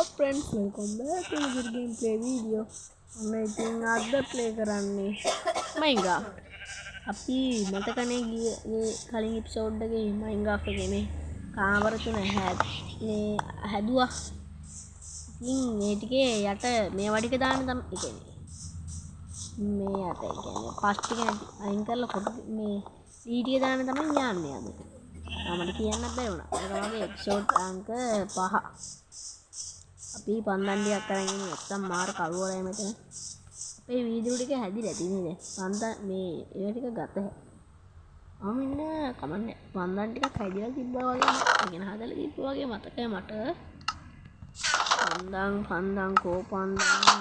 friends, welcome back to another gameplay video. ඉතින් අද play කරන්නේ Minecraft. අපි මතකනේ ගියේ කලින් එපිසෝඩ් එකේ Minecraft එකේ මේ කාමර තුන හැදුවා. ඉතින් මේ ටිකේ යට මේ වටික දාන්න තමයි කියන්නේ. මේ යට කියන්නේ පස් ටික අයින් කරලා කොට මේ ඊ ටික දාන්න තමයි යන්නේ අද. මට කියන්නත් බැරි වුණා. ඒක වගේ එපිසෝඩ් අංක 5. අපි පන්දන්ඩියක් කරගෙන නැත්තම් මාර කළුවරයි මෙතන. අපේ වීඩියෝ ටික හැදිලා තියෙන්නේ පන්දන් මේ ඒවා ටික ගත හැකියි. ඉන්න කමන්නේ පන්දන් ටිකක් හැදිලා තිබ්බා වගේ ඉගෙන හදලා තිබ්බා වගේ මතකයි මට. පන්දන් කෝ පන්දන්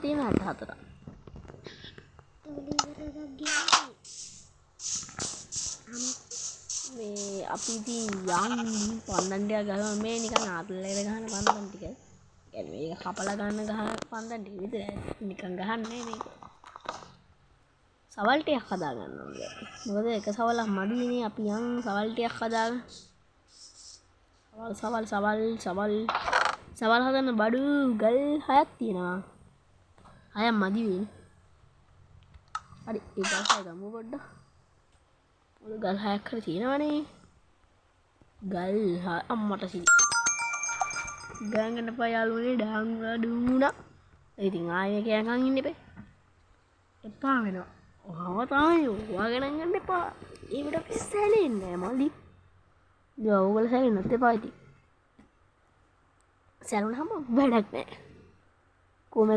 තියෙන 64. මේ අපි ඉතින් යන් පන්දන්ඩියක් ගහම මේ නිකන් ආපල්ලේට ගහන පන්දන් ටික. කියන්නේ මේක කපලා ගන්න ගහන පන්දන් ටික විතරයි. නිකන් ගහන්නේ මේක. සවල් ටිකක් හදා ගන්න ඕනේ. මොකද එක සවලක් මදිනේ අපි යන් සවල් ටිකක් හදාගන්න. සවල් හදන්න බඩු ගල් 6ක් තියෙනවා. 6ක් මදි වෙන්නේ. හරි ඒක තමයි ගමු පොඩ්ඩක්. ගල් 6ක් හරි තියෙනවනේ. ගල් අම්මට සිලි. ගාංගන්න එපා යාළුවනේ ඩාංගුණා. ඉතින් ආයෙ කෑකන් ඉන්න එපා වෙනවා. ඔහම තමයි ඔයා ගණන් ගන්න එපා. ඒකට අපි සැලෙන්නේ නැහැ මල්ලි. ඔයගොල්ලෝ සැලෙන්නත් එපා ඉතින්. සැලුනහම වැඩක් නැහැ. කොමක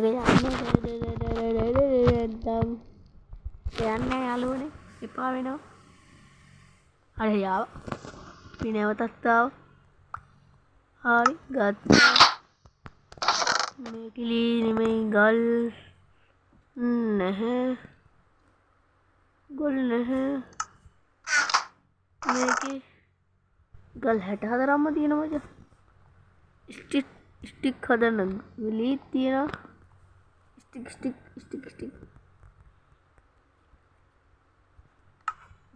යන්නේ යාළුවනේ එපා වෙනවා. හරි යාව. පිනවතත් ආව. හරි ගත්තා. මේ කිලි නෙමෙයි ගල් නැහැ. ගල් නැහැ. මේකේ ගල් 64ක්ම තියෙනවා මචං. ස්ටික් හදන්න විලී තියෙනවා. ස්ටික්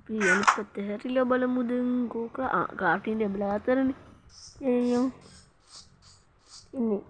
අනිත් පැත්තේ හැරිලා බලමු දැන් කෝක කාටින් දෙබලා අතරනේ එයම් ඉන්නේ